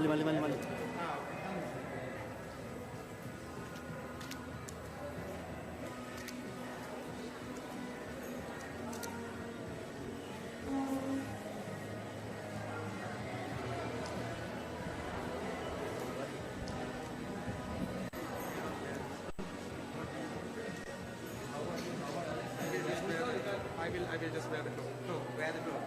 mali. I will just wear the clothes. No, wear the clothes.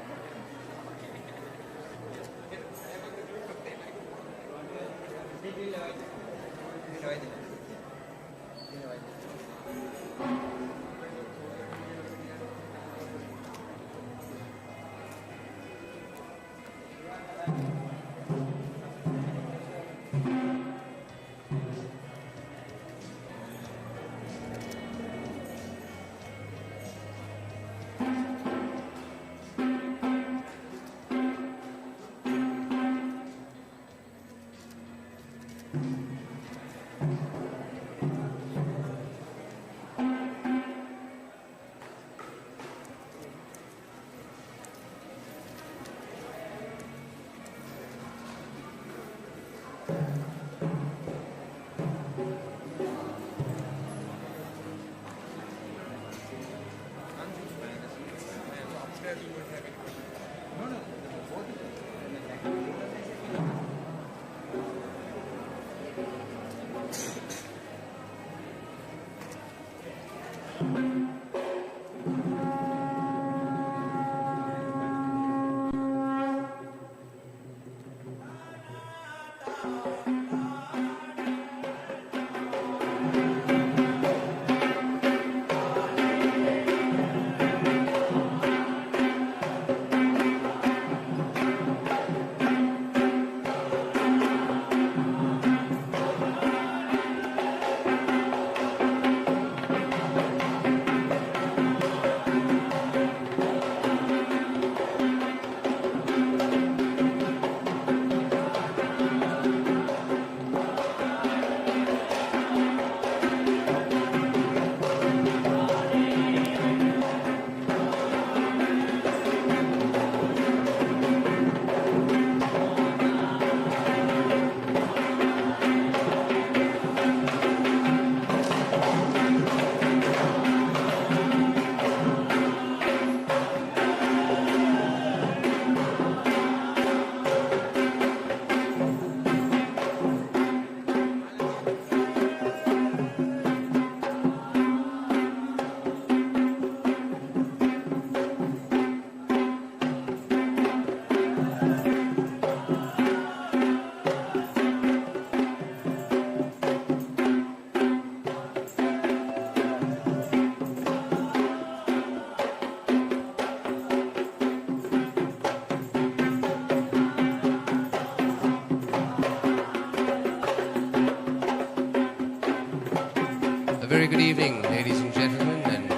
A very good evening, ladies and gentlemen, and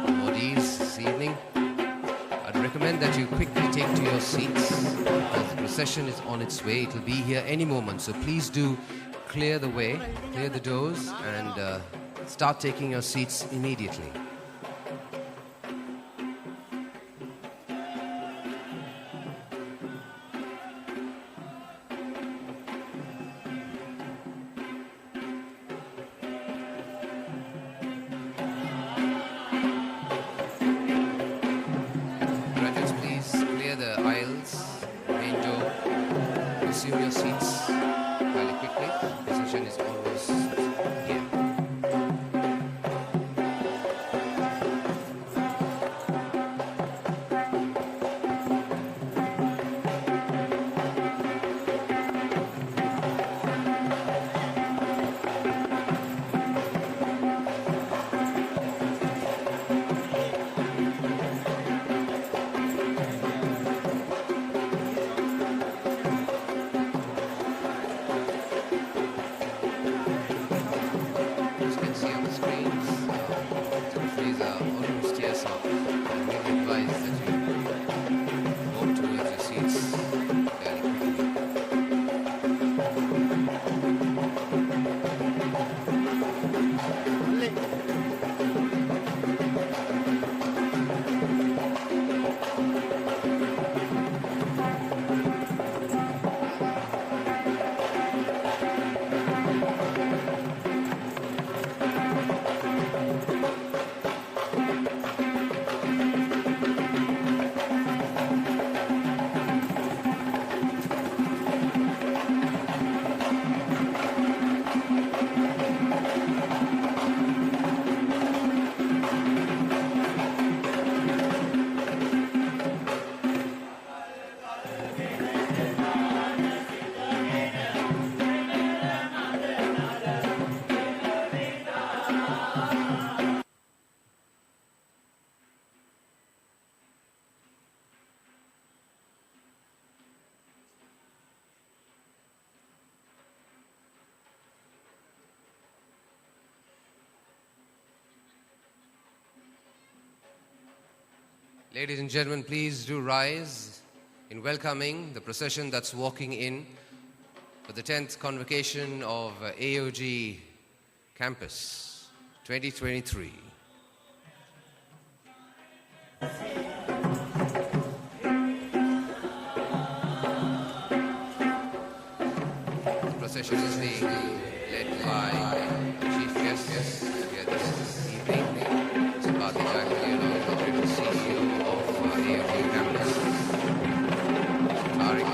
devotees this evening. I'd recommend that you quickly take to your seats as the procession is on its way. It will be here any moment, so please do clear the way, clear the doors, and start taking your seats immediately. Graduates, please clear the aisles, main door, resume your seats fairly quickly. The procession is almost here. Ladies and gentlemen, please do rise in welcoming the procession that's walking in for the 10th convocation of AOG Campus 2023. The procession is being led by our chief guests here this evening, Mr. Bharti Jayakodi, along with the Director CEO of AOG Campus, Tariq.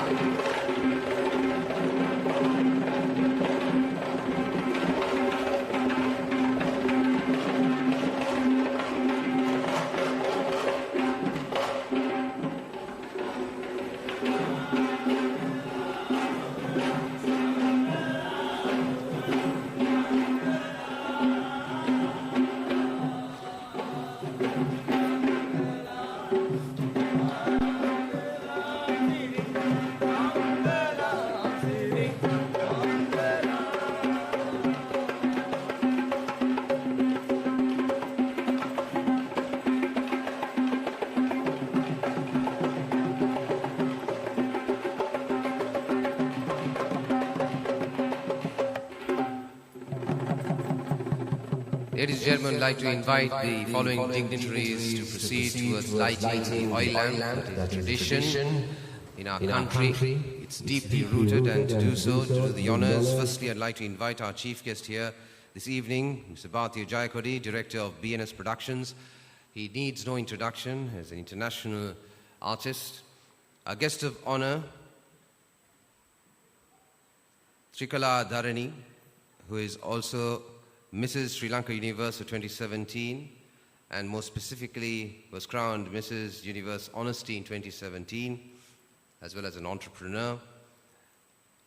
Ladies and gentlemen, I'd like to invite the following dignitaries to proceed towards lighting the oil lamp. It is a tradition in our country. It's deeply rooted, and to do so, to do the honors, firstly I'd like to invite our chief guest here this evening, Mr. Bharti Jayakodi, Director of BNS Productions. He needs no introduction as an international artist. Our guest of honor, Srikala Dharani, who is also Mrs. Sri Lanka Universe for 2017, and more specifically was crowned Mrs. Universe Honesty in 2017, as well as an entrepreneur.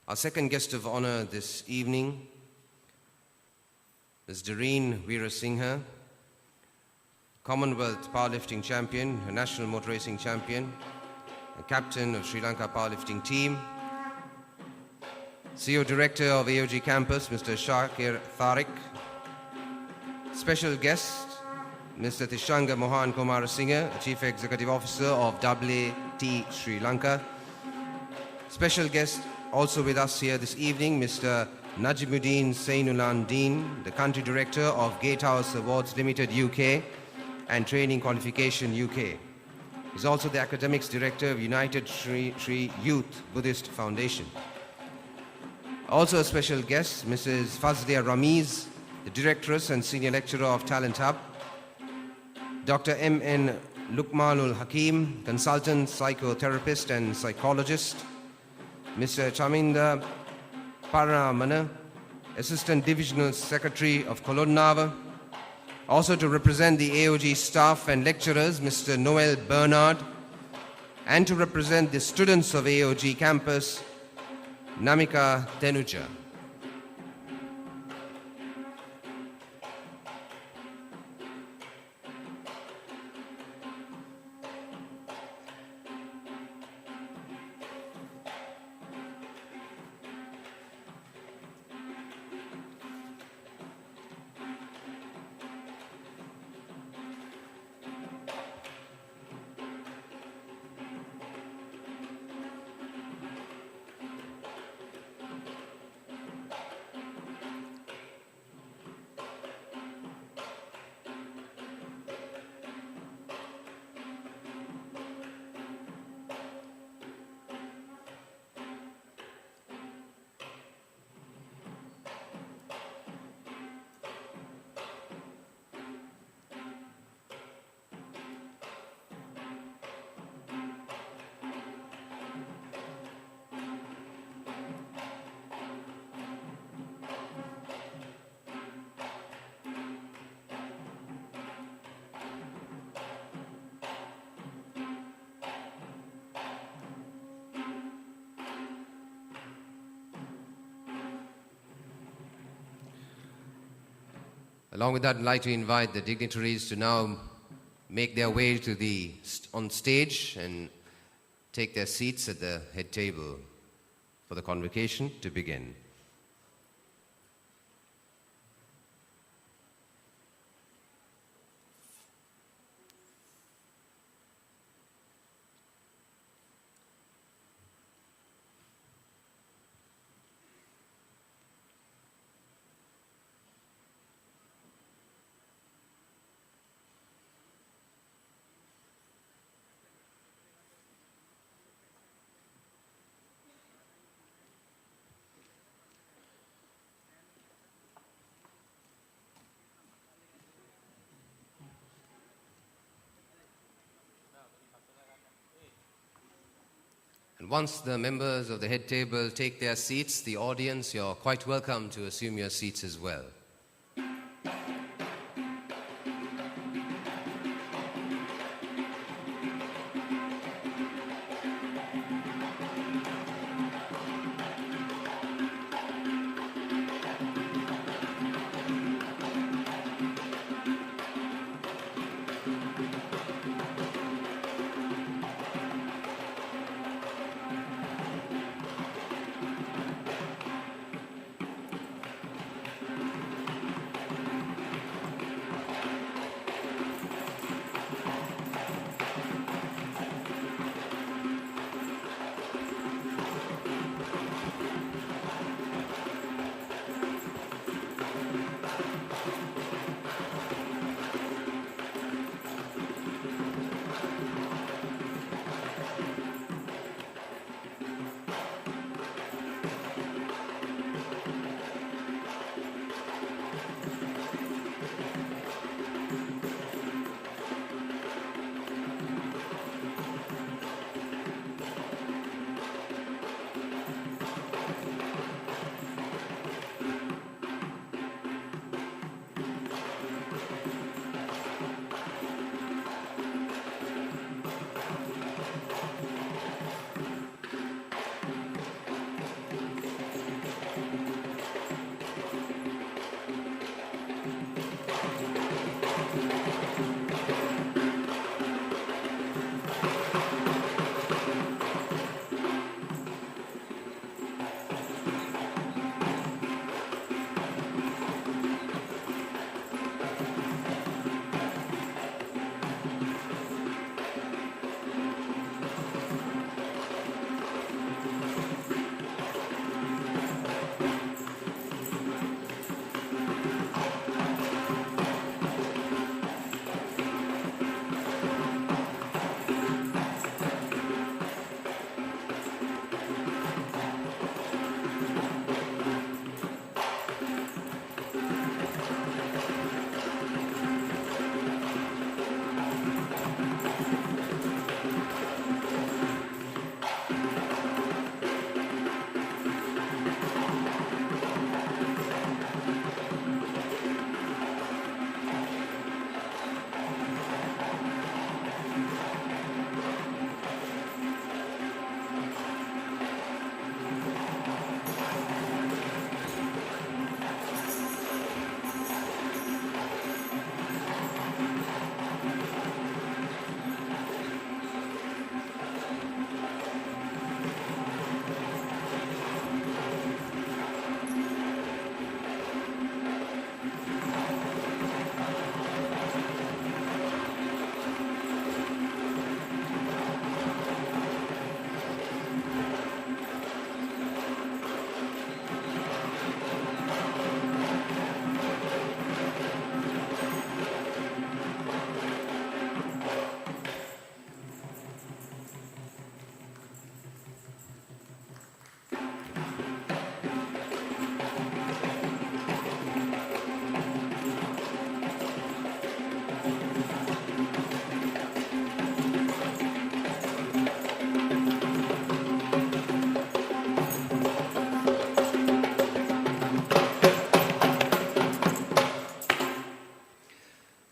Our second guest of honor this evening is Doreen Veerasinghe, Commonwealth powerlifting champion, a national motor racing champion, and captain of Sri Lanka powerlifting team. CEO Director of AOG Campus, Mr. Shakir Tariq. Special guest, Mr. Tishanga Mohan Kumarasinghe, Chief Executive Officer of WAT Sri Lanka. Special guest also with us here this evening, Mr. Najimuddin Sainulan Dean, the Country Director of Gatehouse Awards Limited UK and Training Qualification UK. He's also the Academics Director of United Sri Youth Buddhist Foundation. Also a special guest, Mrs. Fazlia Ramiz, the Directress and Senior Lecturer of Talent Hub. Dr. M.N. Lukmanul Hakim, Consultant Psychotherapist and Psychologist. Mr. Chaminda Paramana, Assistant Divisional Secretary of Kolonnava. Also to represent the AOG staff and lecturers, Mr. Noel Bernard. And to represent the students of AOG Campus, Namika Tenuja. Along with that, I'd like to invite the dignitaries to now make their way to on stage and take their seats at the head table for the convocation to begin. once the members of the head table take their seats, the audience, you're quite welcome to assume your seats as well.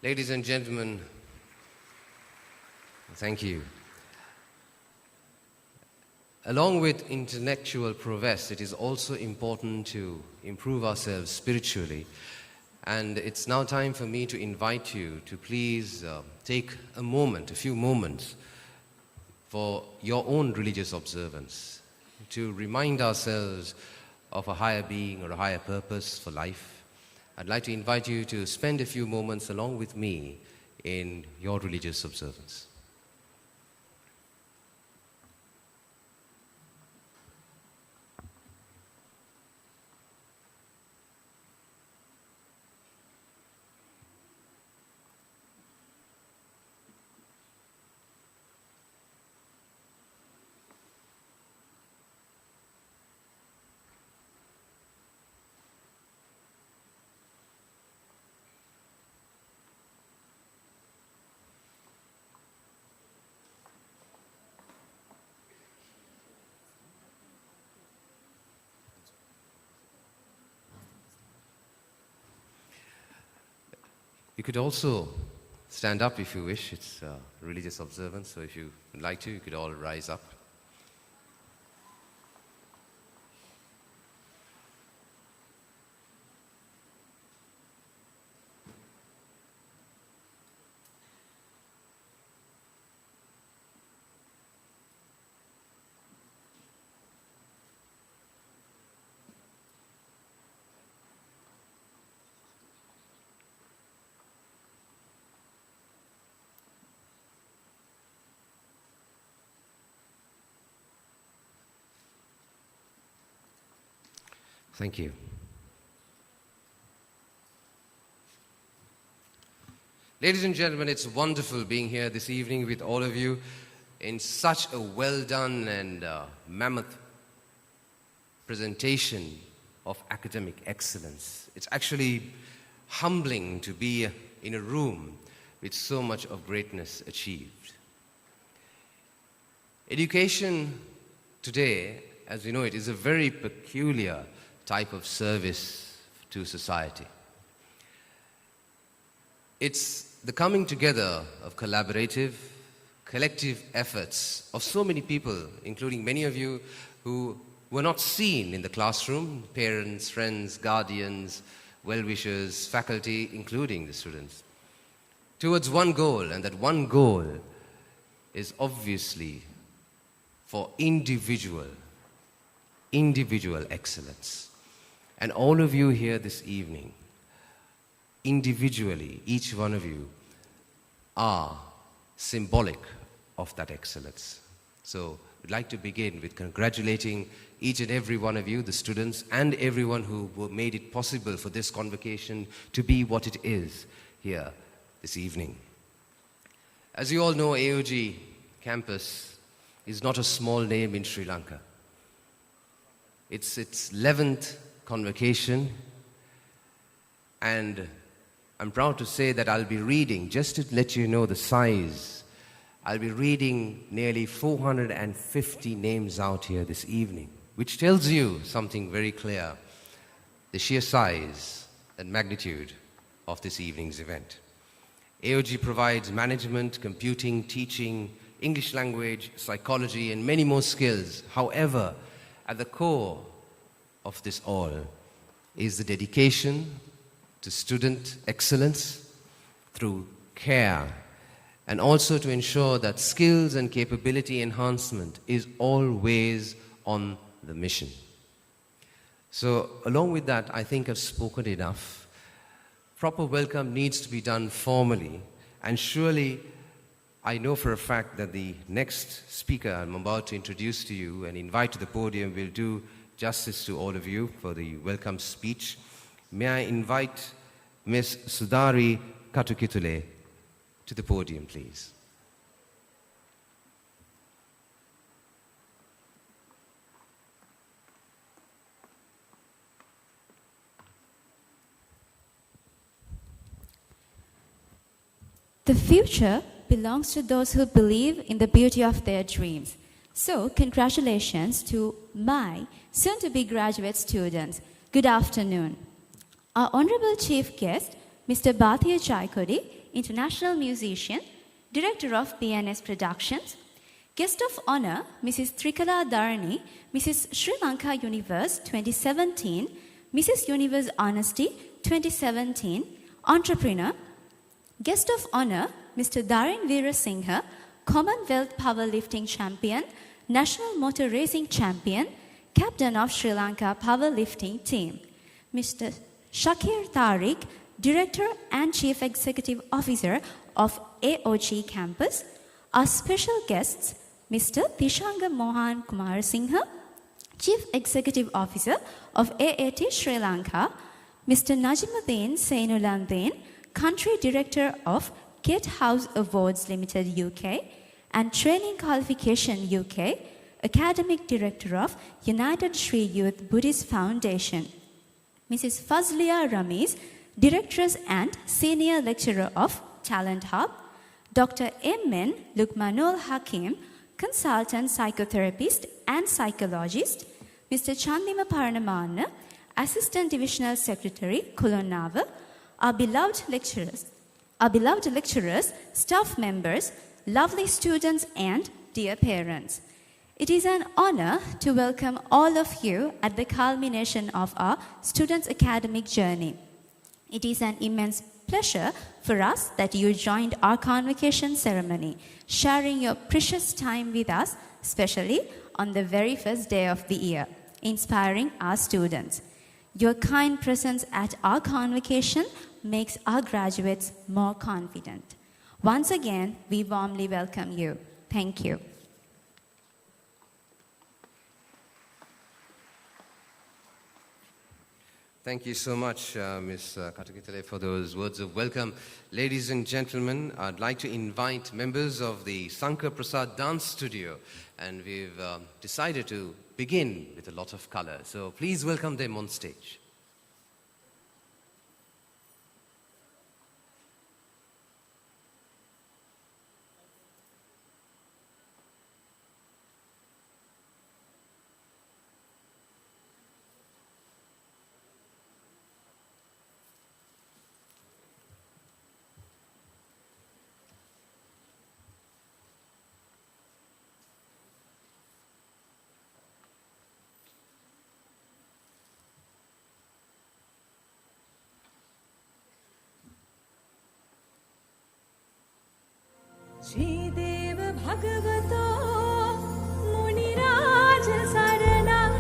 Ladies and gentlemen, thank you. Along with intellectual prowess, it is also important to improve ourselves spiritually. And it's now time for me to invite you to please take a moment, a few moments, for your own religious observance, to remind ourselves of a higher being or a higher purpose for life. I'd like to invite you to spend a few moments along with me in your religious observance. You could also stand up if you wish. It's religious observance, so if you would like to, you could all rise up. Thank you. Ladies and gentlemen, it's wonderful being here this evening with all of you in such a well-done and mammoth presentation of academic excellence. It's actually humbling to be in a room with so much of greatness achieved. Education today, as you know, it is a very peculiar type of service to society. It's the coming together of collaborative, collective efforts of so many people, including many of you who were not seen in the classroom, parents, friends, guardians, well-wishers, faculty, including the students, towards one goal, and that one goal is obviously for individual excellence. And all of you here this evening, individually, each one of you are symbolic of that excellence. So we'd like to begin with congratulating each and every one of you, the students, and everyone who made it possible for this convocation to be what it is here this evening. As you all know, AOG Campus is not a small name in Sri Lanka. It's its 11th convocation, and I'm proud to say that I'll be reading, just to let you know the size, I'll be reading nearly 450 names out here this evening, which tells you something very clear, the sheer size and magnitude of this evening's event. AOG provides management, computing, teaching, English language, psychology, and many more skills. However, at the core of this all is the dedication to student excellence through care, and also to ensure that skills and capability enhancement is always on the mission. So along with that, I think I've spoken enough. Proper welcome needs to be done formally, and surely I know for a fact that the next speaker I'm about to introduce to you and invite to the podium will do justice to all of you for the welcome speech. May I invite Ms. Sudari Katukitule to the podium, please. The future belongs to those who believe in the beauty of their dreams. So, congratulations to my soon-to-be graduate students. Good afternoon. Our Honorable Chief Guest, Mr. Bhatia Jaikodi, International Musician, Director of BNS Productions. Guest of Honor, Mrs. Trikala Dharani, Mrs. Sri Lanka Universe 2017, Mrs. Universe Honesty 2017, Entrepreneur. Guest of Honor, Mr. Dharin Veerasinghe, Commonwealth Powerlifting Champion, National Motor Racing Champion, Captain of Sri Lanka Powerlifting Team. Mr. Shakir Tariq, Director and Chief Executive Officer of AOG Campus. Our special guests, Mr. Tishanga Mohan Kumar Singha, Chief Executive Officer of AAT Sri Lanka, Mr. Najimuddin Sainulandin, Country Director of Kit House Awards Limited UK and Training Qualification UK, Academic Director of United Sri Youth Buddhist Foundation. Mrs. Fazlia Ramiz, Directress and Senior Lecturer of Talent Hub. Dr. M.N. Lukmanul Hakim, Consultant Psychotherapist and Psychologist. Mr. Chandima Paranamana, Assistant Divisional Secretary, Kulonava. Our beloved lecturers, our beloved lecturers, staff members, lovely students, and dear parents. It is an honor to welcome all of you at the culmination of our students' academic journey. It is an immense pleasure for us that you joined our convocation ceremony, sharing your precious time with us, especially on the very first day of the year, inspiring our students. Your kind presence at our convocation makes our graduates more confident. Once again, we warmly welcome you. Thank you. Thank you so much, Ms. Katakitale, for those words of welcome. Ladies and gentlemen, I'd like to invite members of the Sankar Prasad Dance Studio, and we've decided to begin with a lot of color. So please welcome them on stage. Shridev भगवतो मुनिराज शरणं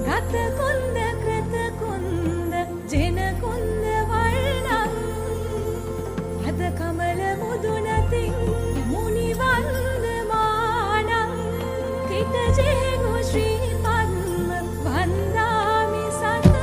गत कुंद कृत कुंद जिन कुंद वर्णं पद कमल मुदुनति मुनि वंदमानं कृत जेगु श्री पद्म वंदामि सततं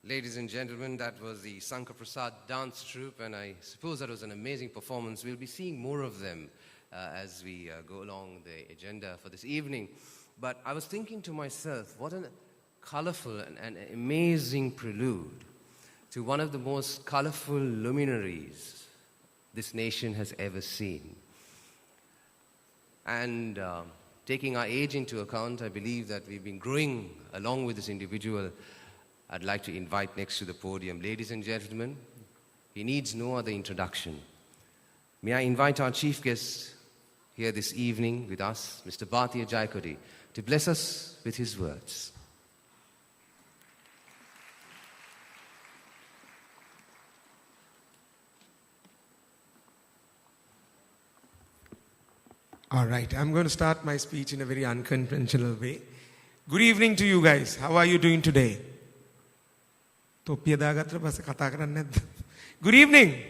Ladies and gentlemen, that was the Sankar Prasad Dance Troupe, and I suppose that was an amazing performance. We'll be seeing more of them as we go along the agenda for this evening. But I was thinking to myself, what an colorful and amazing prelude to one of the most colorful luminaries this nation has ever seen. And taking our age into account, I believe that we've been growing along with this individual. I'd like to invite next to the podium, ladies and gentlemen, he needs no other introduction. May I invite our chief guest here this evening with us, Mr. Bhartiya Jayakodi, to bless us with his words. All right, I'm going to start my speech in a very unconventional way. Good evening to you guys. How are you doing today? Good evening.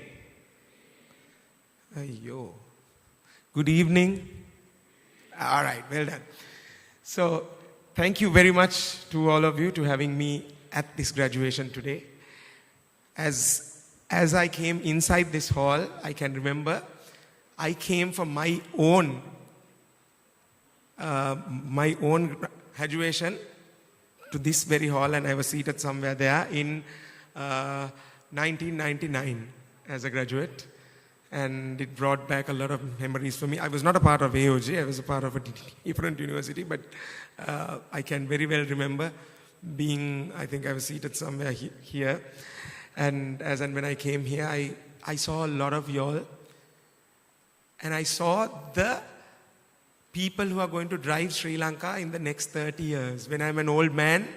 Ayyo. Good evening. All right, well done. So, thank you very much to all of you to having me at this graduation today. As I came inside this hall, I can remember I came from my own graduation to this very hall, and I was seated somewhere there in 1999 as a graduate, and it brought back a lot of memories for me. I was not a part of AOG, I was a part of a different university, but I can very well remember being, I think I was seated somewhere here, and when I came here, I saw a lot of y'all, and I saw the people who are going to drive Sri Lanka in the next 30 years. When I'm an old man,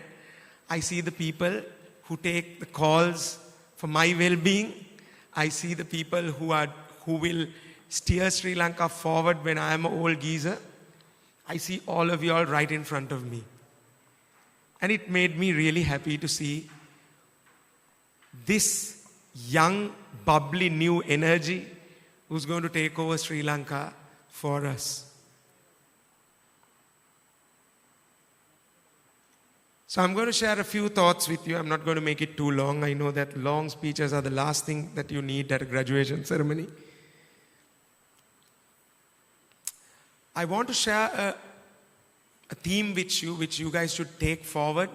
I see the people who take the calls for my well-being. I see the people who will steer Sri Lanka forward when I am an old geezer. I see all of you all right in front of me. And it made me really happy to see this young, bubbly, new energy who's going to take over Sri Lanka for us. So I'm going to share a few thoughts with you. I'm not going to make it too long. I know that long speeches are the last thing that you need at a graduation ceremony. I want to share a theme with you, which you guys should take forward.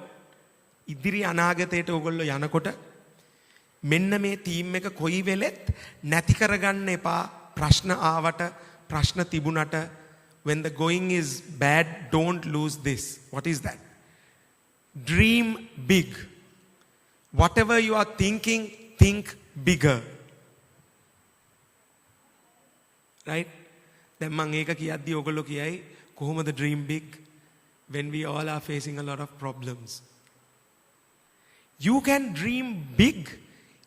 ඉදිරි අනාගතයට ඔයගොල්ලෝ යනකොට මෙන්න මේ theme එක කොයි වෙලෙත් නැති කරගන්න එපා. ප්‍රශ්න ආවට ප්‍රශ්න තිබුණට when the going is bad, don't lose this. What is that? Dream big. Whatever you are thinking, think bigger. Right? දැන් මම ඒක කියද්දි ඔයගොල්ලෝ කියයි කොහොමද dream big when we all are facing a lot of problems. You can dream big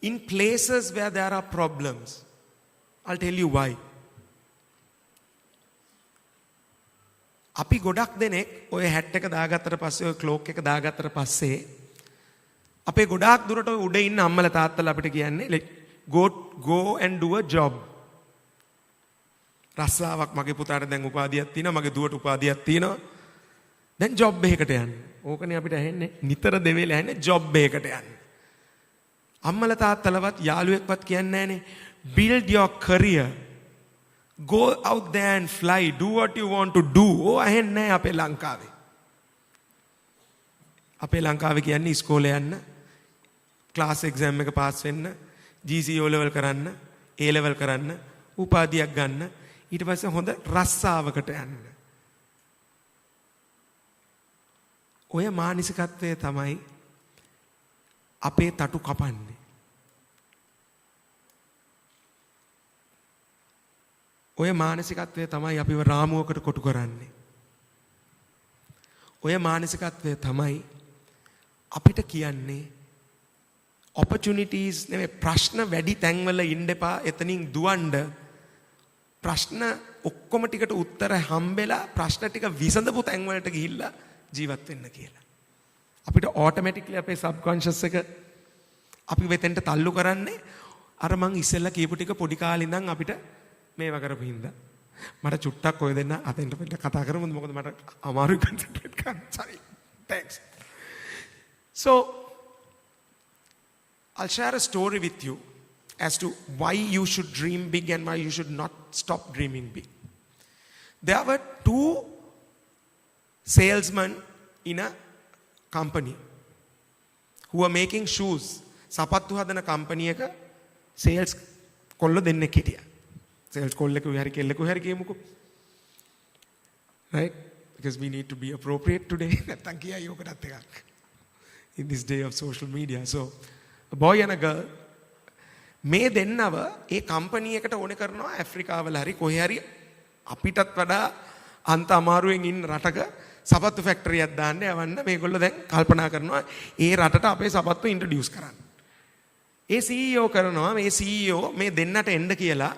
in places where there are problems. I'll tell you why. අපි ගොඩක් දෙනෙක් ඔය හැට් එක දාගත්තට පස්සේ ඔය ක්ලෝක් එක දාගත්තට පස්සේ අපේ ගොඩාක් දුරට ඔය උඩ ඉන්න අම්මලා තාත්තලා අපිට කියන්නේ like go and do a job. රස්සාවක් මගේ පුතාට දැන් උපාධියක් තියෙනවා, මගේ දුවට උපාධියක් තියෙනවා. දැන් ජොබ් එකකට යන්න. ඕකනේ අපිට ඇහෙන්නේ. නිතර දෙවේල ඇහෙන්නේ ජොබ් එකකට යන්න. අම්මලා තාත්තලවත් යාළුවෙක්වත් කියන්නේ නැහනේ build your career. Go out there and fly. Do what you want to do. Oh, ඇහෙන්නේ නැහැ අපේ ලංකාවේ. අපේ ලංකාවේ කියන්නේ ඉස්කෝලේ යන්න, ක්ලාස් එක්සෑම් එක පාස් වෙන්න, GC O level කරන්න, A level කරන්න, උපාධියක් ගන්න, ඊට පස්සේ හොඳ රස්සාවකට යන්න. ඔය මානසිකත්වය තමයි අපේ තටු කපන්නේ. ඔය මානසිකත්වය තමයි අපිව රාමුවකට කොටු කරන්නේ. ඔය මානසිකත්වය තමයි අපිට කියන්නේ opportunities නෙමෙයි ප්‍රශ්න වැඩි තැන්වල ඉන්න එපා, එතනින් දුවන්න. ප්‍රශ්න ඔක්කොම ටිකට උත්තර හම්බෙලා ප්‍රශ්න ටික විසඳපු තැන්වලට ගිහිල්ලා ජීවත් වෙන්න කියලා. අපිට automatically අපේ subconscious එක අපි වෙතෙන්ට තල්ලු කරන්නේ අර මං ඉස්සෙල්ලා කියපු ටික පොඩි කාලේ ඉඳන් අපිට මේවා කරපු හින්දා. මට චුට්ටක් ඔය දෙන්න අතෙන්ට පිට කතා කරමුද? මොකද මට අමාරුයි concentrate කරන්න. Sorry. Thanks. So I'll share a story with you as to why you should dream big and why you should not stop dreaming big. There were two salesmen in a company who were making shoes. සපත්තු හදන company එක sales කොල්ල දෙන්නෙක් හිටියා. sales කොල්ලෙකු හරි කෙල්ලෙකු හරි කියමුකෝ. Right? Because we need to be appropriate today. නැත්තම් කියයි ඔකටත් එකක්. In this day of social media. So a boy and a girl මේ දෙන්නව ඒ කම්පැනි එකට ඕනේ කරනවා ඇෆ්‍රිකාවල හරි කොහේ හරි අපිටත් වඩා අන්ත අමාරුවෙන් ඉන්න රටක සපත්තු ෆැක්ටරියක් දාන්න යවන්න මේගොල්ලෝ දැන් කල්පනා කරනවා ඒ රටට අපේ සපත්තු ඉන්ට්‍රොඩියුස් කරන්න. ඒ CEO කරනවා මේ CEO මේ දෙන්නට එන්න කියලා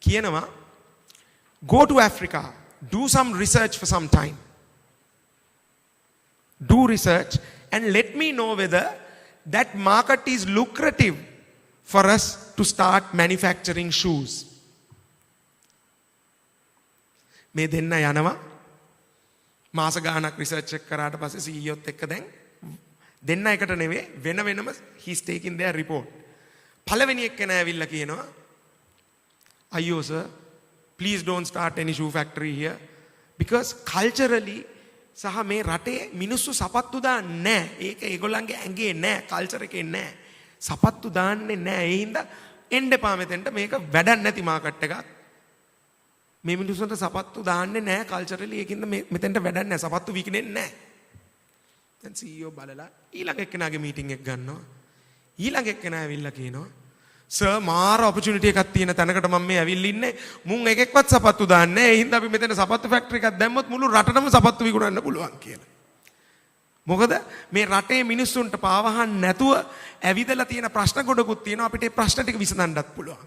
කියනවා go to Africa, do some research for some time. Do research and let me know whether that market is lucrative for us to start manufacturing shoes. මේ දෙන්න යනවා මාස ගාණක් රිසර්ච් එක කරාට පස්සේ CEO ත් එක්ක දැන් දෙන්න එකට නෙවෙයි වෙන වෙනම he's taking their report. පළවෙනි එක්කෙනා ඇවිල්ලා කියනවා අයියෝ sir please don't start any shoe factory here because culturally සහ මේ රටේ මිනිස්සු සපත්තු දාන්නේ නැහැ. ඒක ඒගොල්ලන්ගේ ඇඟේ නැහැ, කල්චර් එකේ නැහැ. සපත්තු දාන්නේ නැහැ. ඒ හින්දා එන්න එපා මෙතෙන්ට මේක වැඩක් නැති මාකට් එකක්. මේ මිනිස්සුන්ට සපත්තු දාන්නේ නැහැ කල්චරලි ඒකින්ද මෙතෙන්ට වැඩක් නැහැ. සපත්තු විකිනෙන්නේ නැහැ. දැන් CEO බලලා ඊළඟ එක්කෙනාගේ මීටින් එක ගන්නවා. ඊළඟ එක්කෙනා ඇවිල්ලා කියනවා සර් මාර ඔපචුනිටි එකක් තියෙන තැනකට මම මේ ඇවිල්ලා ඉන්නේ. මුන් එකෙක්වත් සපත්තු දාන්නේ නැහැ. ඒ හින්දා අපි මෙතන සපත්තු ෆැක්ටරි එකක් දැම්මොත් මුළු රටටම සපත්තු විකුණන්න පුළුවන් කියලා. මොකද මේ රටේ මිනිස්සුන්ට පාවහන් නැතුව ඇවිදලා තියෙන ප්‍රශ්න ගොඩකුත් තියෙනවා. අපිට ඒ ප්‍රශ්න ටික විසඳන්නත් පුළුවන්.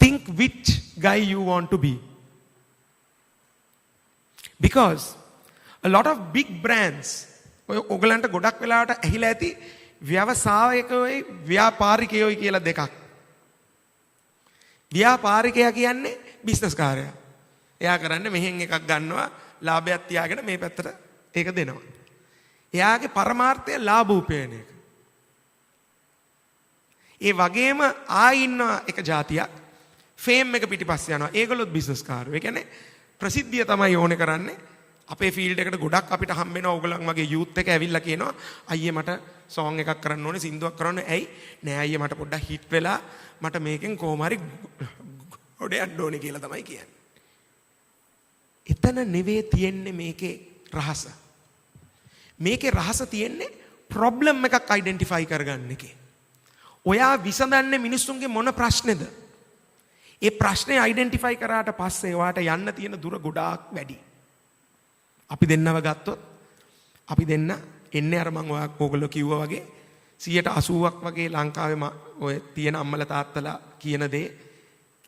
Think which guy you want to be. Because a lot of big brands ඔයගලන්ට ගොඩක් වෙලාවට ඇහිලා ඇති ව්‍යවසායකයෝයි ව්‍යාපාරිකයෝයි කියලා දෙකක්. ව්‍යාපාරිකයා කියන්නේ බිස්නස් කාර්යය. එයා කරන්නේ මෙහෙන් එකක් ගන්නවා ලාභයක් තියාගෙන මේ පැත්තට ඒක දෙනවා. එයාගේ පරමාර්ථය ලාභ උපයන එක. ඒ වගේම ආයින්න එක જાතියක් ෆේම් එක පිටිපස්සේ යනවා. ඒගොල්ලොත් බිස්නස් කාර්යෝ. ඒ කියන්නේ ප්‍රසිද්ධිය තමයි ඕනේ කරන්නේ. අපේ ෆීල්ඩ් එකට ගොඩක් අපිට හම්බ වෙනවා ඕගලන් වගේ යූත් එක ඇවිල්ලා කියනවා අයියේ මට සෝං එකක් කරන්න ඕනේ සින්දුවක් කරන්න ඕනේ. ඇයි? නෑ අයියේ මට පොඩ්ඩක් හිට් වෙලා මට මේකෙන් කොහොම හරි ගොඩ යන්න ඕනේ කියලා තමයි කියන්නේ. එතන නෙවෙයි තියෙන්නේ මේකේ රහස. මේකේ රහස තියෙන්නේ ප්‍රොබ්ලම් එකක් අයිඩෙන්ටිෆයි කරගන්න එකේ. ඔයා විසඳන්නේ මිනිස්සුන්ගේ මොන ප්‍රශ්නේද? ඒ ප්‍රශ්නේ අයිඩෙන්ටිෆයි කරාට පස්සේ ඔයාට යන්න තියෙන දුර ගොඩාක් වැඩි. අපි දෙන්නව ගත්තොත් අපි දෙන්න එන්නේ අර මම ඔයගොල්ලෝ කිව්වා වගේ 80%ක් වගේ ලංකාවේ ඔය තියෙන අම්මලා තාත්තලා කියන දේ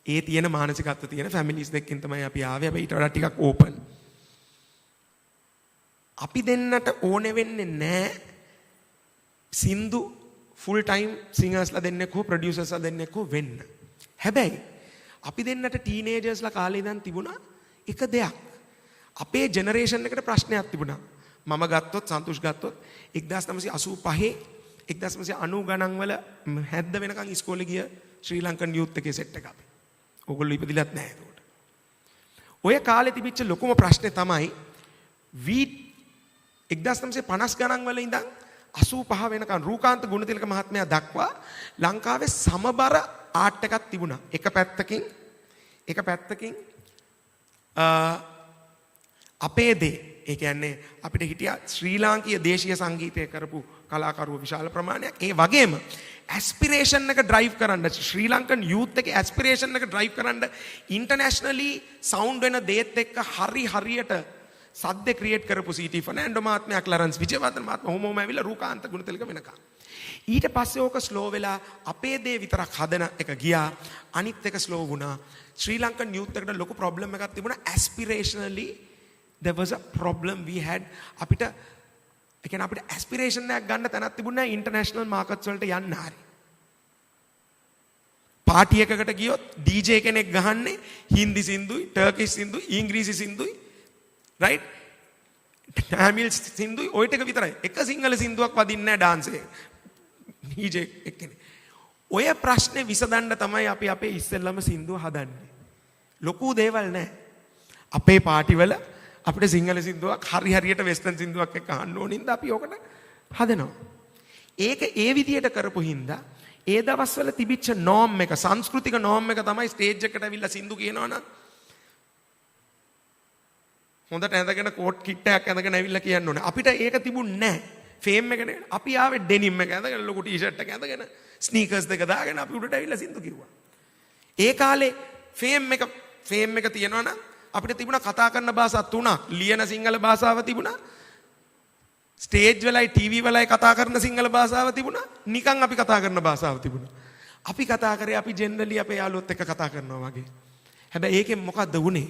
ඒ තියෙන මානසිකත්ව තියෙන ෆැමිලිස් දෙකකින් තමයි අපි ආවේ. හැබැයි ඊට වඩා ටිකක් ඕපන්. අපි දෙන්නට ඕනේ වෙන්නේ නැහැ සින්දු ෆුල් ටයිම් සිංගර්ස්ලා දෙන්නෙක් හෝ ප්‍රොඩියුසර්ස්ලා දෙන්නෙක් හෝ වෙන්න. හැබැයි අපි දෙන්නට ටීනේජර්ස්ලා කාලේ ඉඳන් තිබුණා එක දෙයක්. අපේ ජෙනරේෂන් එකට ප්‍රශ්නයක් තිබුණා. මම ගත්තොත් සන්තුෂ් ගත්තොත් 1985 1990 ගණන් වල 70 වෙනකන් ඉස්කෝලේ ගිය ශ්‍රී ලංකන් යූත් එකේ සෙට් එක අපි. ඕගොල්ලෝ ඉපදිලත් නැහැ ඒකට. ඔය කාලේ තිබිච්ච ලොකුම ප්‍රශ්නේ තමයි 1950 ගණන් වල ඉඳන් 85 වෙනකන් රූකාන්ත ගුණතිලක මහත්මයා දක්වා ලංකාවේ සමබර ආර්ට් එකක් තිබුණා. එක පැත්තකින් අපේ දේ ඒ කියන්නේ අපිට හිටියා ශ්‍රී ලාංකීය දේශීය සංගීතය කරපු කලාකරුවෝ විශාල ප්‍රමාණයක්. ඒ වගේම ඇස්පිරේෂන් එක ඩ්‍රයිව් කරන්න ශ්‍රී ලංකන් යූත් එකේ ඇස්පිරේෂන් එක ඩ්‍රයිව් කරන්න ඉන්ටර්නැෂනලි සවුන්ඩ් වෙන දේත් එක්ක හරියට සද්ද ක්‍රියේට් කරපු සීටි ෆර්නැන්ඩෝ මහත්මයා ක්ලරන්ස් විජේවර්ධන මහත්මයා හොමෝම ඇවිල්ලා රූකාන්ත ගුණතිලක වෙනකම්. ඊට පස්සේ ඕක ස්ලෝ වෙලා අපේ දේ විතරක් හදන එක ගියා. අනිත් එක ස්ලෝ වුණා. ශ්‍රී ලංකන් යූත් එකට ලොකු ප්‍රොබ්ලම් එකක් තිබුණා. ඇස්පිරේෂනලි there was a problem we had. අපිට ඇස්පිරේෂන් එකක් ගන්න තැනක් තිබුණේ නැහැ ඉන්ටර්නැෂනල් මාකට්ස් වලට යන්න හරි. පාටි එකකට ගියොත් DJ කෙනෙක් ගහන්නේ හින්දි සින්දුයි, ටර්කිෂ් සින්දුයි, ඉංග්‍රීසි සින්දුයි, right? ටැමිල් සින්දුයි ඔය ටික විතරයි. එක සිංහල සින්දුවක් වදින්නේ නැහැ ඩාන්ස් එකේ. DJ එක්කනේ. ඔය ප්‍රශ්නේ විසඳන්න තමයි අපි අපේ ඉස්සෙල්ලම සින්දුව හදන්නේ. ලොකු දේවල් නැහැ. අපේ පාටි වල අපිට සිංහල සින්දුවක් හරි හරියට වෙස්ටර්න් සින්දුවක් එක්ක අහන්න ඕන හින්දා අපි ඕකට හදනවා. ඒක ඒ විදියට කරපු හින්දා ඒ දවස්වල තිබිච්ච නෝම් එක සංස්කෘතික නෝම් එක තමයි ස්ටේජ් එකට ඇවිල්ලා සින්දු කියනවනම් හොඳට ඇඳගෙන කෝට් කිට් එකක් ඇඳගෙන ඇවිල්ලා කියන්න ඕනේ. අපිට ඒක තිබුණේ නැහැ. ෆේම් එකනේ. අපි ආවේ ඩෙනිම් එක ඇඳගෙන ලොකු ටී-ෂර්ට් එක ඇඳගෙන ස්නීකර්ස් දෙක දාගෙන අපි උඩට ඇවිල්ලා සින්දු කිව්වා. ඒ කාලේ ෆේම් එක තියෙනවා නම් අපිට තිබුණා කතා කරන භාෂා තුනක්. ලියන සිංහල භාෂාව තිබුණා. ස්ටේජ් වලයි ටීවී වලයි කතා කරන සිංහල භාෂාව තිබුණා. නිකන් අපි කතා කරන භාෂාව තිබුණා. අපි කතා කරේ අපි ජෙනරලි අපේ යාළුවොත් එක්ක කතා කරනවා වගේ. හැබැයි ඒකෙන් මොකද්ද වුනේ?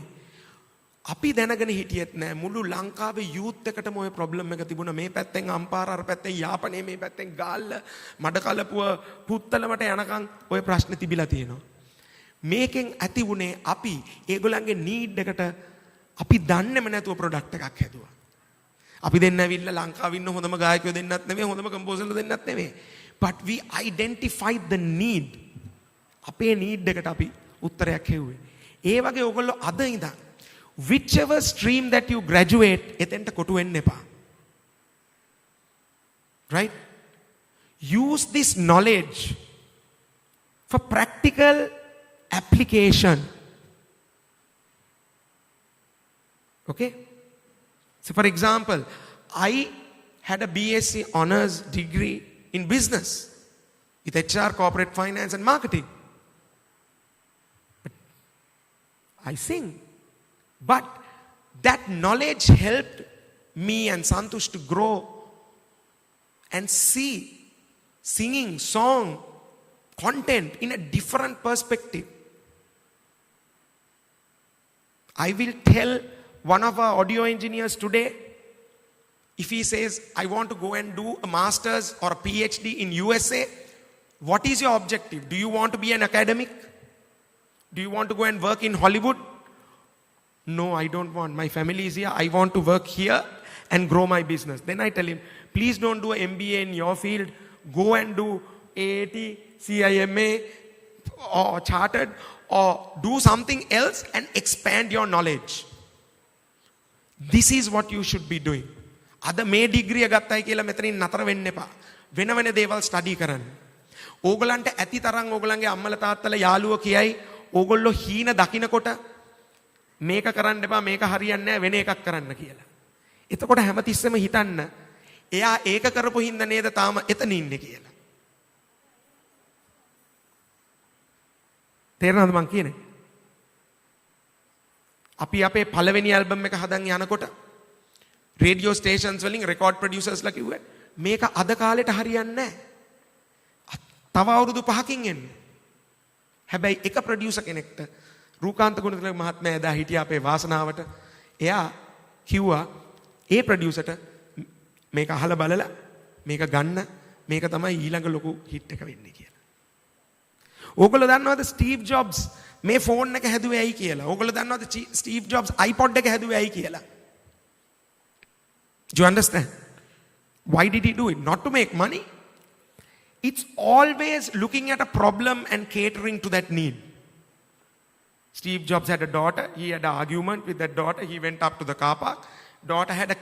අපි දැනගෙන හිටියෙත් නෑ මුළු ලංකාවේ යූත් එකටම ওই ප්‍රොබ්ලම් එක තිබුණා. මේ පැත්තෙන් අම්පාර අර පැත්තෙන් යාපනයේ මේ පැත්තෙන් ගාල්ල මඩකලපුව පුත්තලමට යනකම් ওই ප්‍රශ්නේ තිබිලා තියෙනවා. මේකෙන් ඇති වුණේ අපි ඒගොල්ලන්ගේ නීඩ් එකට අපි දන්නේම නැතුව ප්‍රොඩක්ට් එකක් හැදුවා. අපි දෙන්න ඇවිල්ලා ලංකාවේ ඉන්න හොඳම ගායකයෝ දෙන්නත් නෙමෙයි හොඳම කම්පෝසර්ලා දෙන්නත් නෙමෙයි. But we identified the need. අපේ නීඩ් එකට අපි උත්තරයක් හෙව්වේ. ඒ වගේ ඔයගොල්ලෝ අද ඉඳන් whichever stream that you graduate එතෙන්ට කොටු වෙන්න එපා. Right? Use this knowledge for practical application. Okay? So for example, I had a BSc honors degree in business with HR, corporate finance and marketing. But I sing. But that knowledge helped me and Santosh to grow and see singing, song, content in a different perspective. I will tell one of our audio engineers today, if he says, I want to go and do a master's or a PhD in USA, what is your objective? Do you want to be an academic? Do you want to go and work in Hollywood? No, I don't want. My family is here. I want to work here and grow my business. Then I tell him, please don't do an MBA in your field. Go and do AAT, CIMA or chartered or do something else and expand your knowledge. This is what you should be doing. අද මේ ඩිග්‍රිය ගත්තයි කියලා මෙතනින් නතර වෙන්න එපා. වෙන වෙන දේවල් ස්ටඩි කරන්න. ඕගලන්ට ඇති තරම් ඕගලන්ගේ අම්මලා තාත්තලා යාළුවෝ කියයි ඕගොල්ලෝ හීන දකින්නකොට මේක කරන්න එපා මේක හරියන්නේ නැහැ වෙන එකක් කරන්න කියලා. එතකොට හැමතිස්සෙම හිතන්න එයා ඒක කරපු හින්දා නේද තාම එතන ඉන්නේ කියලා. තේරෙනවද මං කියන්නේ? අපි අපේ පළවෙනි ඇල්බම් එක හදන් යනකොට රේඩියෝ ස්ටේෂන්ස් වලින් රෙකෝඩ් ප්‍රොඩියුසර්ස්ලා කිව්වා මේක අද කාලෙට හරියන්නේ නැහැ. තව අවුරුදු 5කින් එන්නේ. හැබැයි එක ප්‍රොඩියුසර් කෙනෙක්ට රූකාන්ත ගුණතිලක මහත්මයා එදා හිටියා අපේ වාසනාවට. එයා කිව්වා ඒ ප්‍රොඩියුසර්ට මේක අහලා බලලා මේක ගන්න මේක තමයි ඊළඟ ලොකු හිට් එක වෙන්නේ කියලා. ඕගොල්ලෝ දන්නවද ස්ටීව් ජොබ්ස් මේ ෆෝන් එක හැදුවේ ඇයි කියලා? ඕගොල්ලෝ දන්නවද ස්ටීව් ජොබ්ස් iPod එක හැදුවේ ඇයි කියලා? Do you understand? Why did he do it? Not to make money. It's always looking at a problem and catering to that need. Steve Jobs had a daughter. He had an argument with that daughter. He went up to the car park. Daughter had a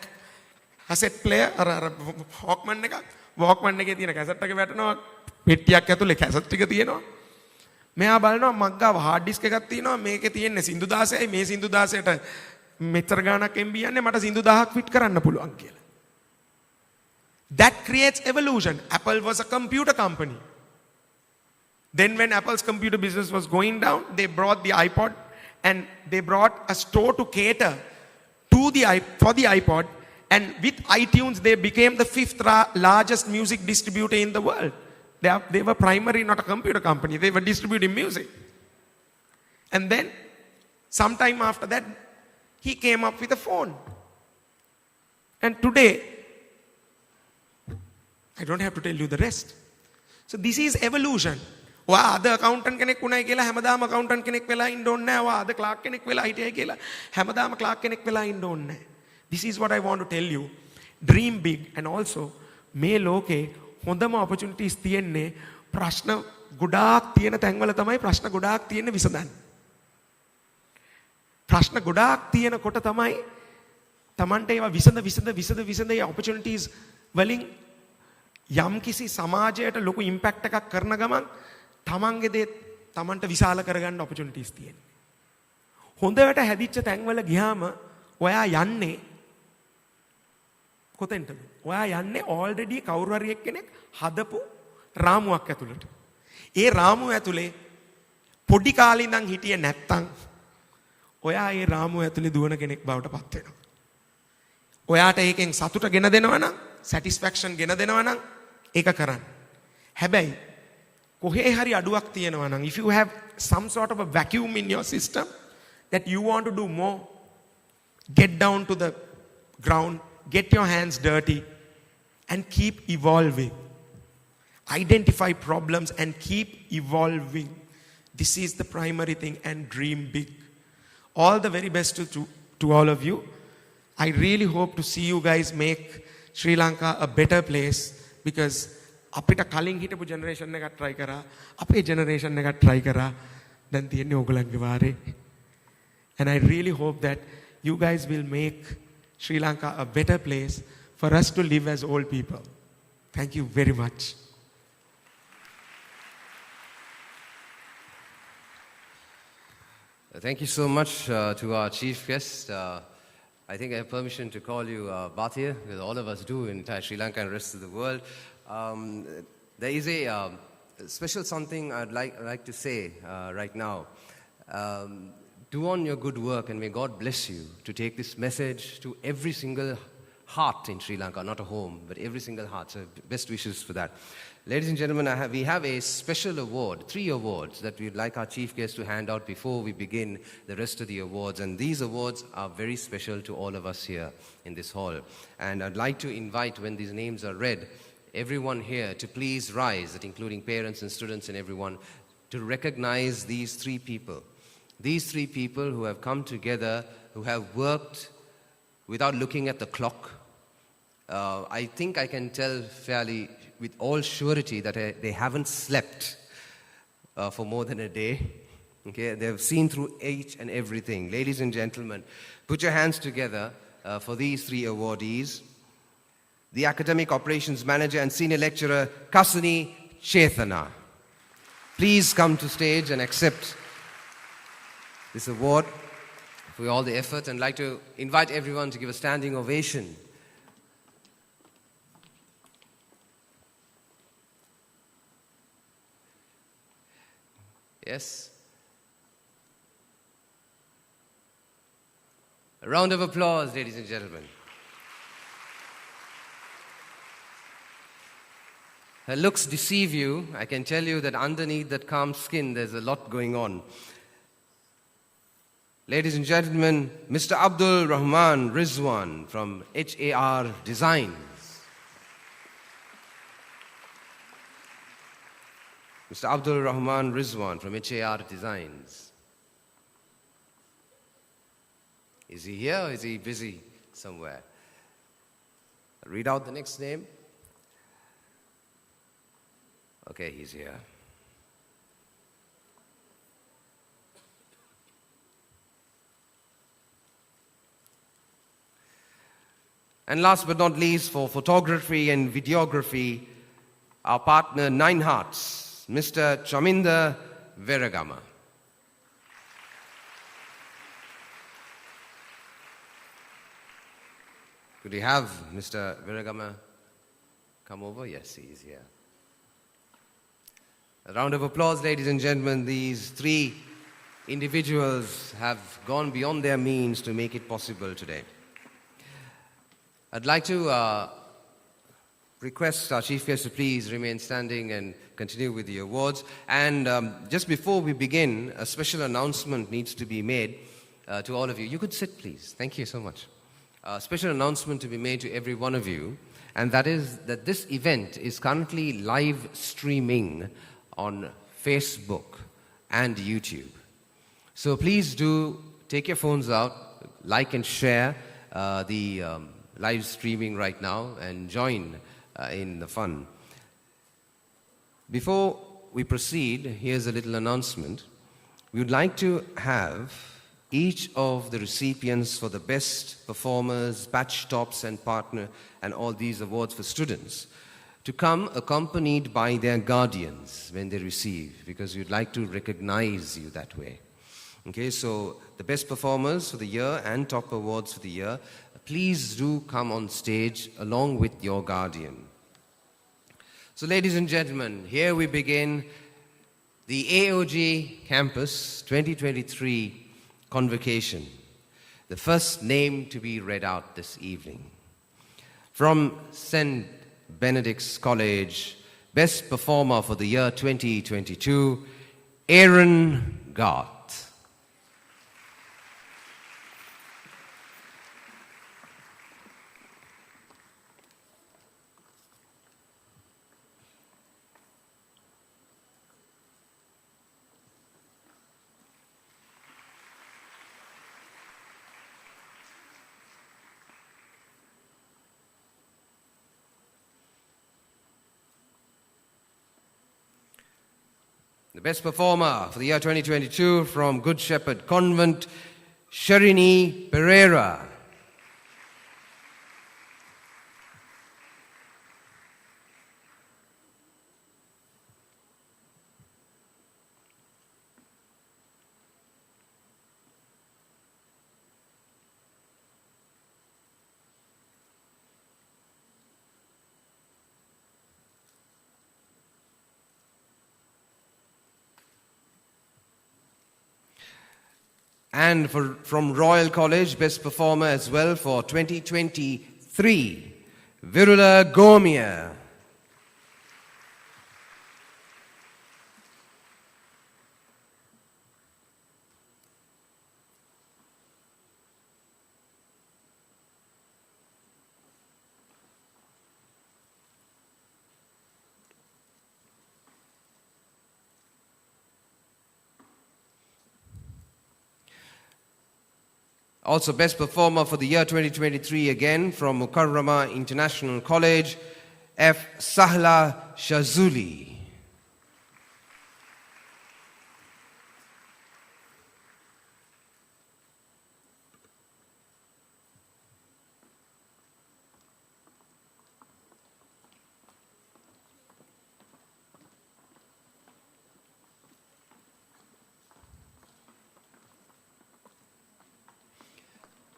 cassette player or a Walkman එක. Walkman එකේ තියෙන cassette එක වැටෙනවා. පෙට්ටියක් ඇතුලේ cassette ටික තියෙනවා. මෙයා බලනවා මග්ගාව hard disk එකක් තියෙනවා. මේකේ තියෙන්නේ සින්දු 16යි. මේ සින්දු 16ට මෙච්චර ගාණක් MB යන්නේ මට සින්දු 1000ක් ෆිට කරන්න පුළුවන් කියලා. That creates evolution. Apple was a computer company. Then when Apple's computer business was going down, they brought the iPod and they brought a store to cater to for the iPod, and with iTunes they became the 5th largest music distributor in the world. They were primarily not a computer company. They were distributing music. And then sometime after that he came up with a phone. And today I don't have to tell you the rest. So this is evolution. වා අද accountant කෙනෙක් වුණයි කියලා හැමදාම accountant කෙනෙක් වෙලා ඉන්න ඕනේ නැහැ. වා අද clerk කෙනෙක් වෙලා හිටියයි කියලා හැමදාම clerk කෙනෙක් වෙලා ඉන්න ඕනේ නැහැ. This is what I want to tell you. Dream big and also මේ ලෝකේ හොඳම opportunities තියෙන්නේ ප්‍රශ්න ගොඩාක් තියෙන තැන්වල තමයි ප්‍රශ්න ගොඩාක් තියෙන විසඳන්නේ. ප්‍රශ්න ගොඩාක් තියෙනකොට තමයි තමන්ට ඒවා විසඳ ඒ opportunities වලින් යම්කිසි සමාජයට ලොකු ඉම්පැක්ට් එකක් කරන ගමන් තමන්ගේ දේ තමන්ට විශාල කරගන්න opportunities තියෙනවා. හොඳට හැදිච්ච තැන්වල ගියාම ඔයා යන්නේ කොතෙන්ටද? ඔයා යන්නේ already කවුරු හරි එක්කෙනෙක් හදපු රාමුවක් ඇතුළට. ඒ රාමුව ඇතුලේ පොඩි කාලේ ඉඳන් හිටියේ නැත්තම් ඔයා ඒ රාමුව ඇතුලේ දුවන කෙනෙක් බවට පත් වෙනවා. ඔයාට ඒකෙන් සතුට ගෙන දෙනවා නම්, satisfaction ගෙන දෙනවා නම් ඒක කරන්න. හැබැයි කොහේ හරි අඩුවක් තියෙනවා නම්, if you have some sort of a vacuum in your system that you want to do more, get down to the ground, get your hands dirty and keep evolving. Identify problems and keep evolving. This is the primary thing, and dream big. All the very best to all of you. I really hope to see you guys make Sri Lanka a better place, because අපිට කලින් හිටපු generation එකක් try කරා, අපේ generation එකක් try කරා, දැන් තියෙන්නේ ඕගොල්ලන්ගේ වාරේ. And I really hope that you guys will make Sri Lanka a better place for us to live as old people. Thank you very much. Thank you so much to our chief guest. I think I have permission to call you Bhatia, because all of us do in entire Sri Lanka and the rest of the world. There is a special something I'd like to say right now. Do on your good work, and may God bless you to take this message to every single heart in Sri Lanka, not a home, but every single heart. So best wishes for that. Ladies and gentlemen, we have a special award, 3 awards that we'd like our chief guest to hand out before we begin the rest of the awards. And these awards are very special to all of us here in this hall. And I'd like to invite, when these names are read, everyone here to please rise, that including parents and students and everyone, to recognize these 3 people. These 3 people who have come together, who have worked without looking at the clock. I think I can tell fairly with all surety that they haven't slept for more than a day. Okay, they've seen through each and everything. Ladies and gentlemen, put your hands together for these 3 awardees. The Academic Operations Manager and Senior Lecturer, Kasuni Chetana. Please come to stage and accept this award for all the effort, and I'd like to invite everyone to give a standing ovation. Yes. A round of applause, ladies and gentlemen. Her looks deceive you. I can tell you that underneath that calm skin, there's a lot going on. Ladies and gentlemen, Mr. Abdul Rahman Rizwan from HAR Designs. Mr. Abdul Rahman Rizwan from HAR Designs. Is he here or is he busy somewhere? I'll read out the next name. Okay, he's here. And last but not least, for photography and videography, our partner Nine Hearts, Mr. Chaminda Veragama. Could we have Mr. Veragama come over? Yes, he is here. A round of applause, ladies and gentlemen. These 3 individuals have gone beyond their means to make it possible today. I'd like to request our chief guest to please remain standing and continue with the awards. And just before we begin, a special announcement needs to be made to all of you. You could sit, please. Thank you so much. A special announcement to be made to every one of you, and that is that this event is currently live streaming on Facebook and YouTube. So please do take your phones out, like and share the live streaming right now, and join in the fun. Before we proceed, here's a little announcement. We would like to have each of the recipients for the best performers, batch tops and partner, and all these awards for students to come accompanied by their guardians when they receive, because we'd like to recognize you that way. Okay, so the best performers for the year and top awards for the year, please do come on stage along with your guardian. So ladies and gentlemen, here we begin the AOG Campus 2023 convocation, the first name to be read out this evening. From St. Benedict's College, best performer for the year 2022, Aaron Garth. The best performer for the year 2022 from Good Shepherd Convent, Sharini Pereira. And from Royal College, best performer as well for 2023, Virula Gomia. Also best performer for the year 2023 again from Mukarrama International College, F. Sahla Shazuli.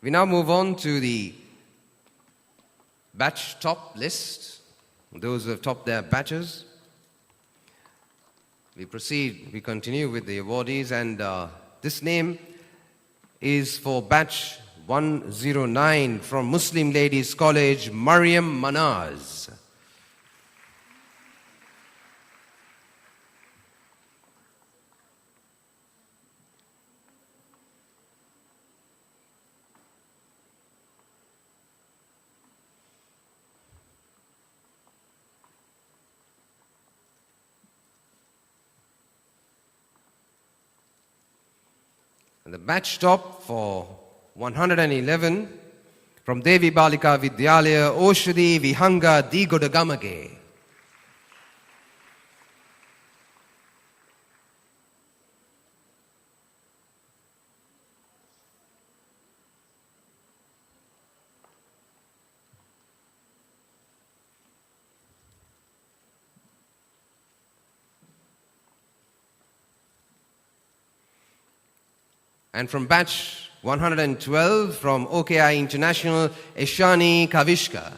We now move on to the batch top list, those who have topped their batches. We continue with the awardees, and this name is for batch 109 from Muslim Ladies College, Mariam Manaz. And the batch top for 111 from Devi Balika Vidyalaya, Oshadi Vihanga Digodagamage. And from batch 112 from OKI International, Eshani Kavishka.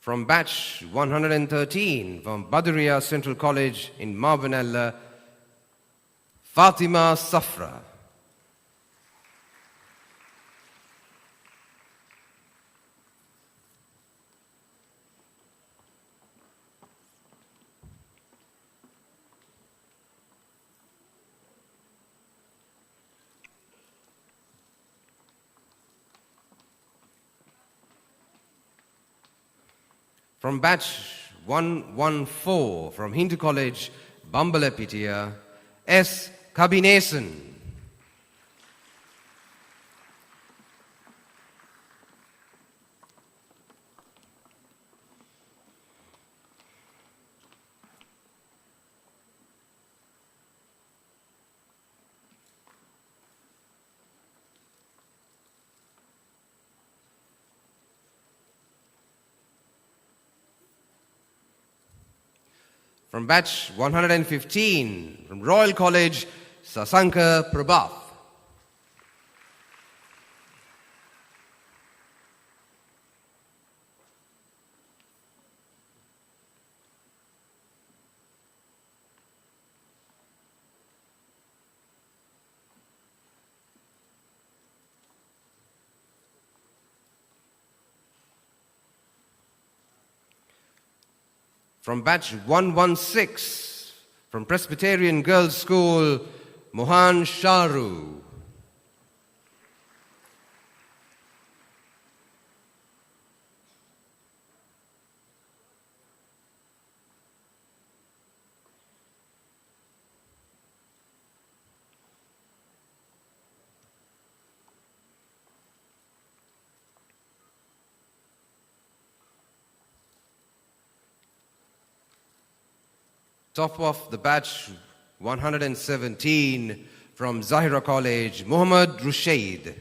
From batch 113 from Baduriya Central College in Marbanella, Fatima Safra. From batch 114 from Hindu College, Bambalapitiya, S. Kabinesan. From batch 115, from Royal College, Sasanka Prabhath. From batch 116, from Presbyterian Girls' School, Mohan Sharu. Top of the batch 117 from Zahira College, Muhammad Rushaid.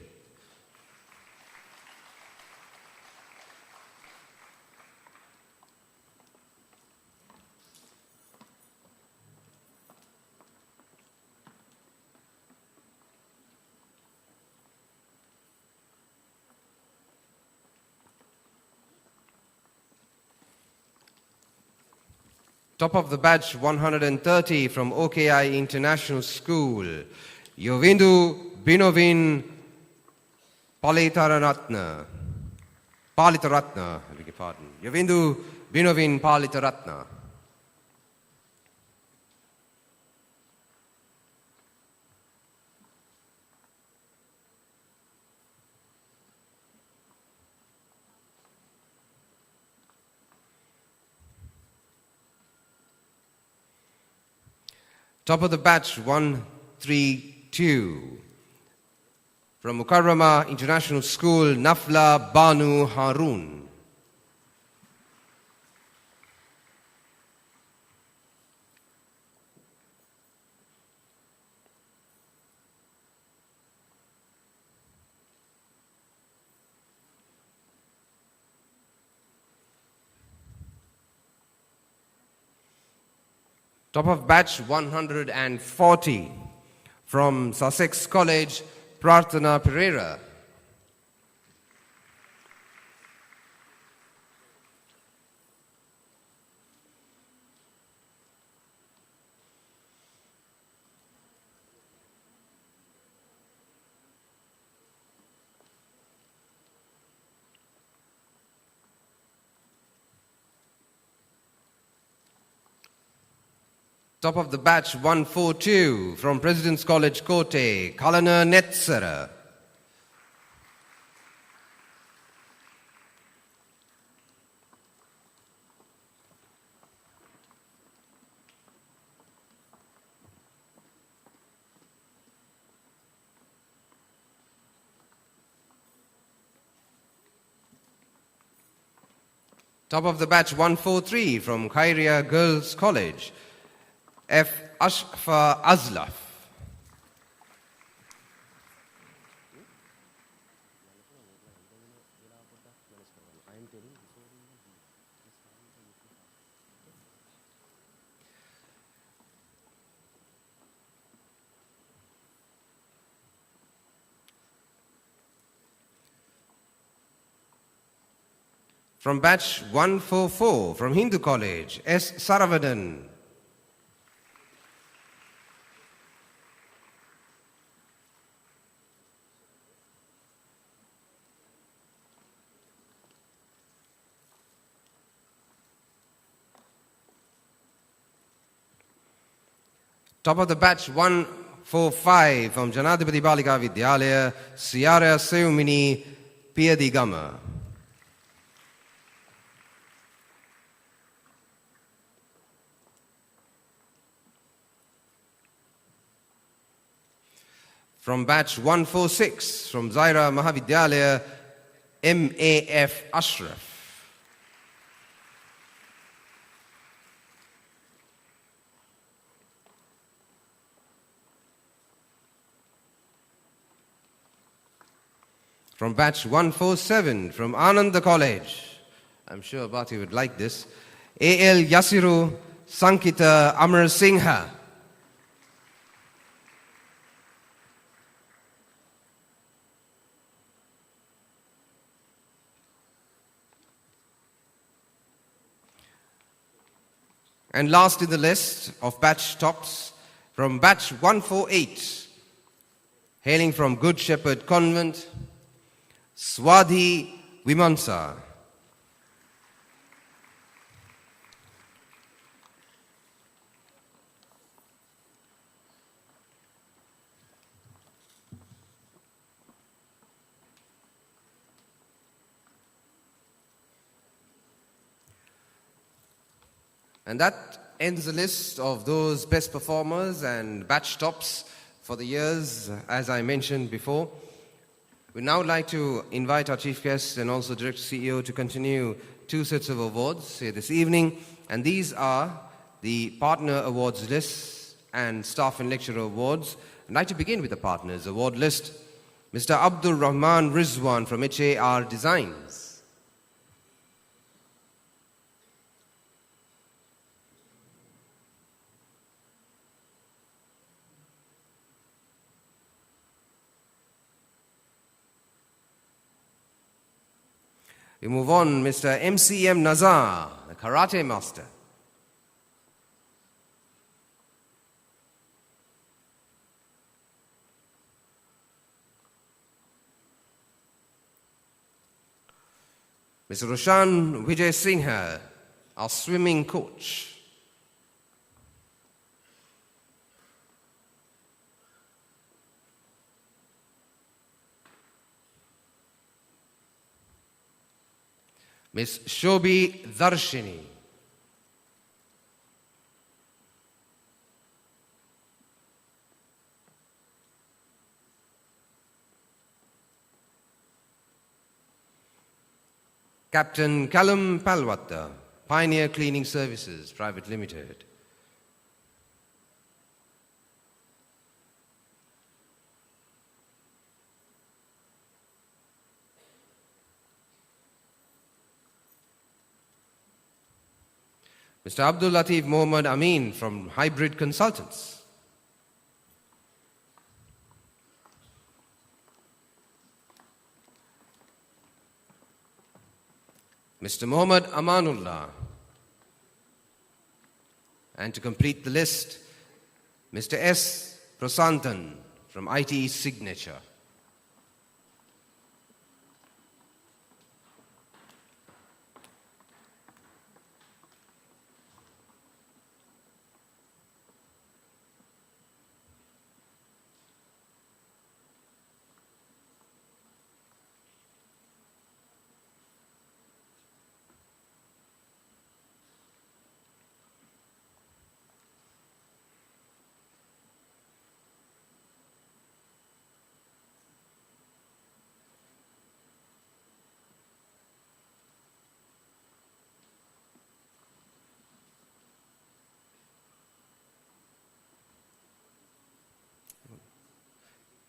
Top of the batch 130 from OKI International School, Yovindu Binovin Palitaratna, I beg your pardon. Yovindu Binovin Palitaratna. Top of the batch 132 from Mukarrama International School, Nafla Banu Harun. Top of batch 140 from Sussex College, Prarthana Pereira. Top of the batch 142 from President's College, Kote, Kalana Netsara. Top of the batch 143 from Khairia Girls College, F. Ashfa Azlaf. From batch 144 from Hindu College, S. Saravadan. Top of the batch 145 from Janadipati Balika Vidyalaya, Siara Seumini Piyadigama. From batch 146, from Zaira Mahavidyalaya, MAF Ashraf. From batch 147, from Ananda College, I'm sure Bhati would like this, AL Yasiru Sankita Amar Singha. And last in the list of batch tops, from batch 148, hailing from Good Shepherd Convent, Swadhi Vimansa. And that ends the list of those best performers and batch tops for the years, as I mentioned before. We'd now like to invite our chief guest and also Director CEO to continue two sets of awards here this evening. And these are the Partner Awards list and Staff and Lecturer Awards. I'd like to begin with the Partners Award list. Mr. Abdul Rahman Rizwan from HAR Designs. We move on, Mr. MCM Nazar, the Karate Master. Mr. Roshan Vijay Singha, our swimming coach. Miss Shobhi Darshini. Captain Callum Palwatta, Pioneer Cleaning Services Private Limited. Mr. Abdul Latif Mohammad Amin from Hybrid Consultants. Mr. Mohammad Amanullah. And to complete the list, Mr. S. Prasantan from IT Signature.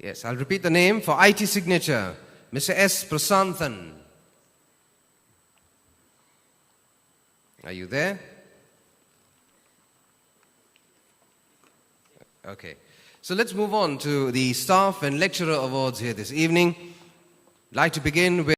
Yes, I'll repeat the name for IT Signature, Mr. S. Prasanthan. Are you there? Okay. So let's move on to the Staff and Lecturer Awards here this evening. I'd like to begin with